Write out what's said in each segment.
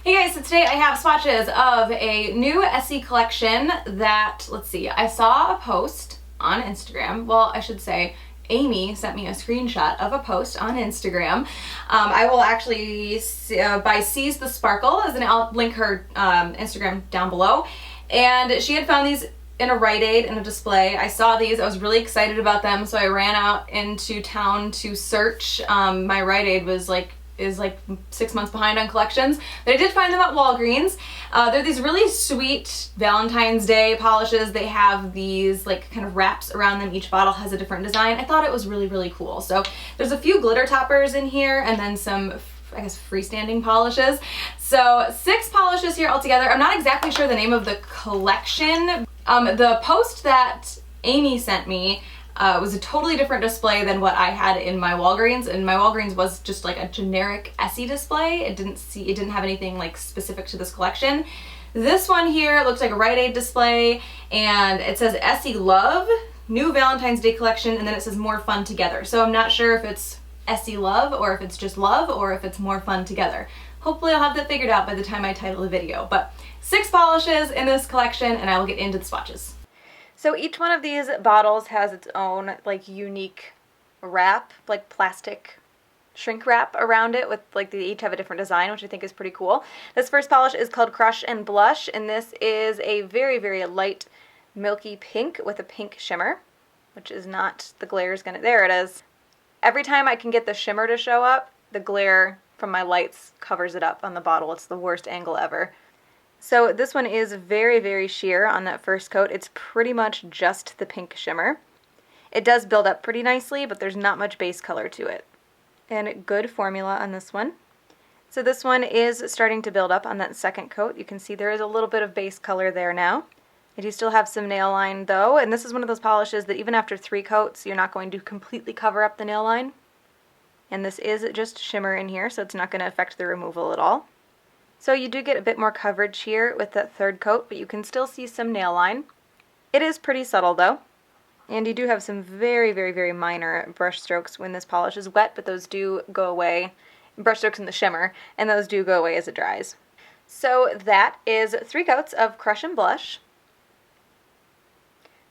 Hey guys, so today I have swatches of a new Essie collection that, let's see, I saw a post on Instagram. Well, I should say Amy sent me a screenshot of a post on Instagram. I will actually, by Seize the Sparkle, I'll link her Instagram down below. And she had found these in a Rite Aid in a display. I saw these, I was really excited about them, so I ran out into town to search. My Rite Aid is like 6 months behind on collections, but I did find them at Walgreens. They're these really sweet Valentine's Day polishes. They have these like kind of wraps around them. Each bottle has a different design. I thought it was really, really cool. So there's a few glitter toppers in here and then some, I guess, freestanding polishes. So 6 polishes here altogether. I'm not exactly sure the name of the collection. The post that Amy sent me was a totally different display than what I had in my Walgreens, and my Walgreens was just like a generic Essie display. It didn't have anything like specific to this collection. This one here looks like a Rite Aid display, and it says Essie Love, new Valentine's Day collection, and then it says more fun together. So I'm not sure if it's Essie Love or if it's just love or if it's more fun together. Hopefully I'll have that figured out by the time I title the video. But 6 polishes in this collection, and I will get into the swatches. So each one of these bottles has its own like unique wrap, like plastic shrink wrap around it with like they each have a different design, which I think is pretty cool. This first polish is called Crush and Blush, and this is a very, very light milky pink with a pink shimmer, which is not, the glare is gonna, there it is. Every time I can get the shimmer to show up, the glare from my lights covers it up on the bottle. It's the worst angle ever. So this one is very, very sheer on that first coat. It's pretty much just the pink shimmer. It does build up pretty nicely, but there's not much base color to it. And good formula on this one. So this one is starting to build up on that second coat. You can see there is a little bit of base color there now. I do still have some nail line though, and this is one of those polishes that even after 3 coats, you're not going to completely cover up the nail line. And this is just shimmer in here, so it's not going to affect the removal at all. So you do get a bit more coverage here with that third coat, but you can still see some nail line. It is pretty subtle though, and you do have some very, very, very minor brush strokes when this polish is wet, but those do go away, brush strokes in the shimmer, and those do go away as it dries. So that is 3 coats of Crush and Blush.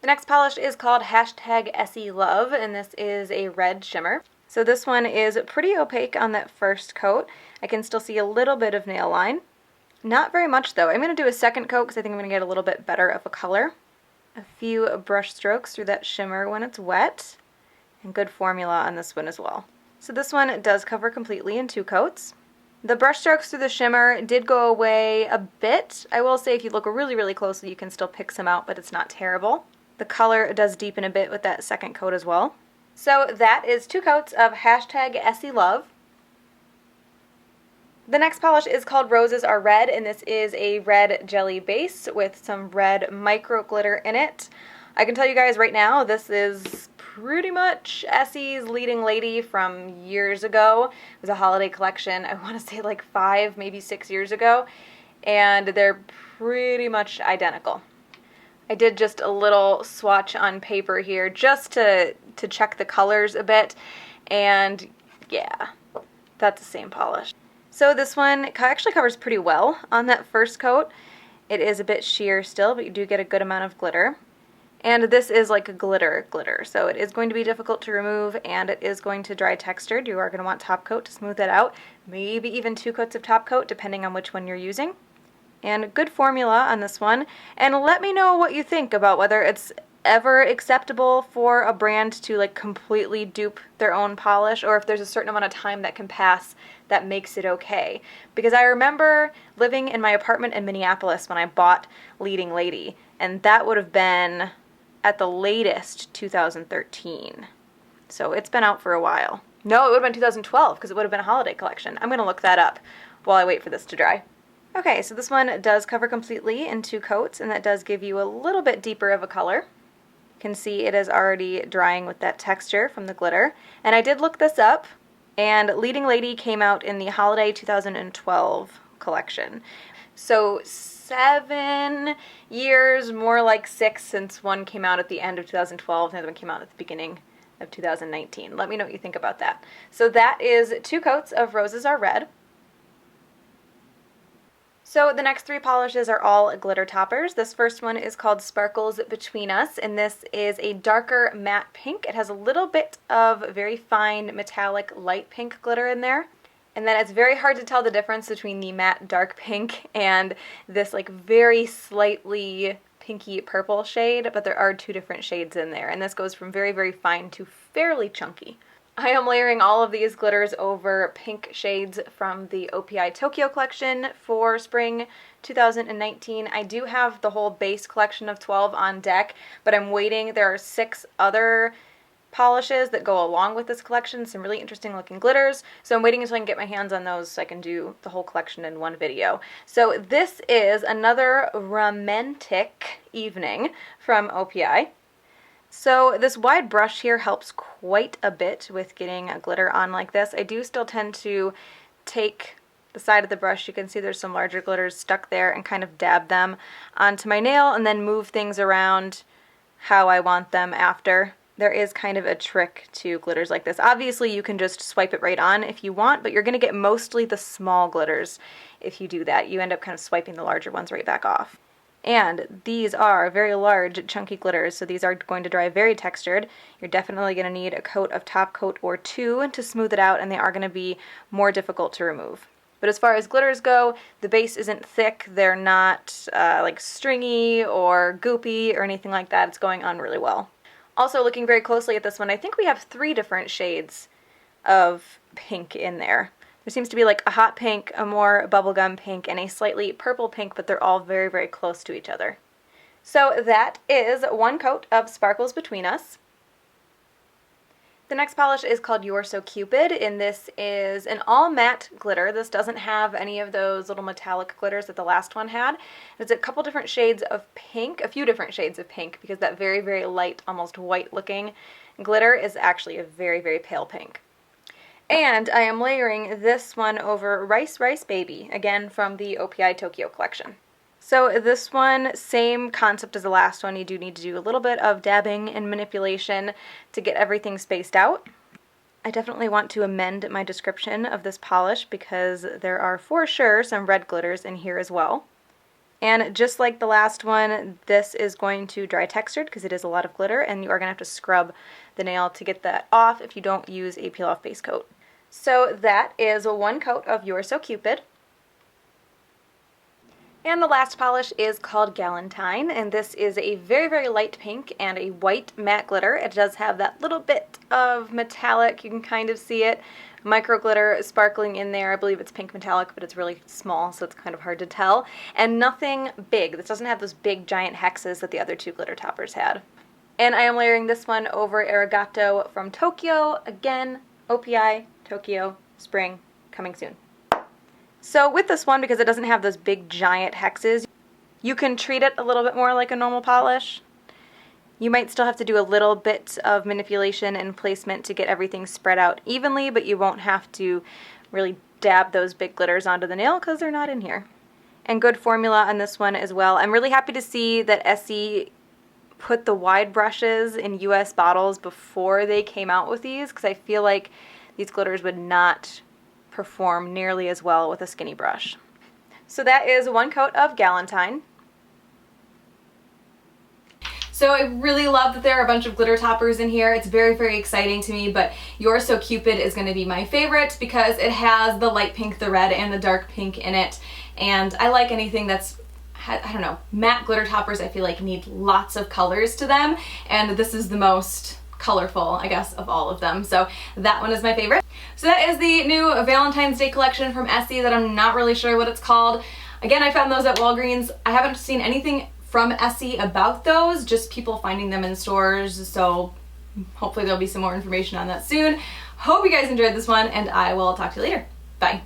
The next polish is called Essie Love, and this is a red shimmer. So this one is pretty opaque on that first coat. I can still see a little bit of nail line. Not very much though. I'm going to do a second coat because I think I'm going to get a little bit better of a color. A few brush strokes through that shimmer when it's wet. And good formula on this one as well. So this one does cover completely in 2 coats. The brush strokes through the shimmer did go away a bit. I will say if you look really, really closely you can still pick some out, but it's not terrible. The color does deepen a bit with that second coat as well. So that is 2 coats of Essie Love. The next polish is called Roses Are Red, and this is a red jelly base with some red micro glitter in it. I can tell you guys right now, this is pretty much Essie's leading lady from years ago. It was a holiday collection, I want to say like 5, maybe 6 years ago, and they're pretty much identical. I did just a little swatch on paper here just to check the colors a bit, and yeah, that's the same polish. So this one actually covers pretty well on that first coat. It is a bit sheer still, but you do get a good amount of glitter. And this is like a glitter, so it is going to be difficult to remove, and it is going to dry textured. You are going to want top coat to smooth that out, maybe even 2 coats of top coat depending on which one you're using. And good formula on this one. And let me know what you think about whether it's ever acceptable for a brand to like completely dupe their own polish, or if there's a certain amount of time that can pass that makes it okay. Because I remember living in my apartment in Minneapolis when I bought Leading Lady, and that would have been at the latest 2013. So it's been out for a while. No, it would have been 2012 because it would have been a holiday collection. I'm going to look that up while I wait for this to dry. Okay, so this one does cover completely in 2 coats, and that does give you a little bit deeper of a color. You can see it is already drying with that texture from the glitter. And I did look this up, and Leading Lady came out in the holiday 2012 collection. So 7 years, more like 6, since one came out at the end of 2012 and the other one came out at the beginning of 2019. Let me know what you think about that. So that is 2 coats of Roses Are Red. So the next three polishes are all glitter toppers. This first one is called Sparkles Between Us, and this is a darker matte pink. It has a little bit of very fine metallic light pink glitter in there. And then it's very hard to tell the difference between the matte dark pink and this like very slightly pinky purple shade, but there are two different shades in there, and this goes from very, very fine to fairly chunky. I am layering all of these glitters over pink shades from the OPI Tokyo collection for spring 2019. I do have the whole base collection of 12 on deck, but I'm waiting. There are 6 other polishes that go along with this collection, some really interesting looking glitters, so I'm waiting until I can get my hands on those so I can do the whole collection in one video. So this is another romantic evening from OPI. So this wide brush here helps quite a bit with getting a glitter on like this. I do still tend to take the side of the brush, you can see there's some larger glitters stuck there, and kind of dab them onto my nail and then move things around how I want them after. There is kind of a trick to glitters like this. Obviously you can just swipe it right on if you want, but you're going to get mostly the small glitters if you do that. You end up kind of swiping the larger ones right back off. And these are very large chunky glitters, so these are going to dry very textured. You're definitely going to need a coat of top coat or 2 to smooth it out, and they are going to be more difficult to remove. But as far as glitters go, the base isn't thick. They're not like stringy or goopy or anything like that. It's going on really well. Also, looking very closely at this one, I think we have 3 different shades of pink in there. There seems to be like a hot pink, a more bubblegum pink, and a slightly purple pink, but they're all very, very close to each other. So that is 1 coat of Sparkles Between Us. The next polish is called So Cupid, and this is an all matte glitter. This doesn't have any of those little metallic glitters that the last one had. It's a couple different shades of pink, a few different shades of pink, because that very, very light, almost white looking glitter is actually a very, very pale pink. And I am layering this one over Rice Rice Baby, again from the OPI Tokyo collection. So this one, same concept as the last one. You do need to do a little bit of dabbing and manipulation to get everything spaced out. I definitely want to amend my description of this polish because there are for sure some red glitters in here as well. And just like the last one, this is going to dry textured because it is a lot of glitter, and you are going to have to scrub the nail to get that off if you don't use a peel-off base coat. So that is 1 coat of So Cupid. And the last polish is called Gallentine, and this is a very, very light pink and a white matte glitter. It does have that little bit of metallic, you can kind of see it, micro glitter sparkling in there. I believe it's pink metallic, but it's really small, so it's kind of hard to tell. And nothing big. This doesn't have those big giant hexes that the other 2 glitter toppers had. And I am layering this one over Arigato from Tokyo. Again, OPI, Tokyo, spring, coming soon. So with this one, because it doesn't have those big giant hexes, you can treat it a little bit more like a normal polish. You might still have to do a little bit of manipulation and placement to get everything spread out evenly, but you won't have to really dab those big glitters onto the nail because they're not in here. And good formula on this one as well. I'm really happy to see that Essie put the wide brushes in US bottles before they came out with these, because I feel like these glitters would not perform nearly as well with a skinny brush. So that is 1 coat of Gallentine. So I really love that there are a bunch of glitter toppers in here. It's very, very exciting to me, but So Cupid is going to be my favorite because it has the light pink, the red, and the dark pink in it. And I like anything that's, I don't know, matte glitter toppers I feel like need lots of colors to them, and this is the most colorful, I guess, of all of them. So that one is my favorite. So that is the new Valentine's Day collection from Essie that I'm not really sure what it's called. Again, I found those at Walgreens. I haven't seen anything from Essie about those, just people finding them in stores, so hopefully there'll be some more information on that soon. Hope you guys enjoyed this one, and I will talk to you later. Bye.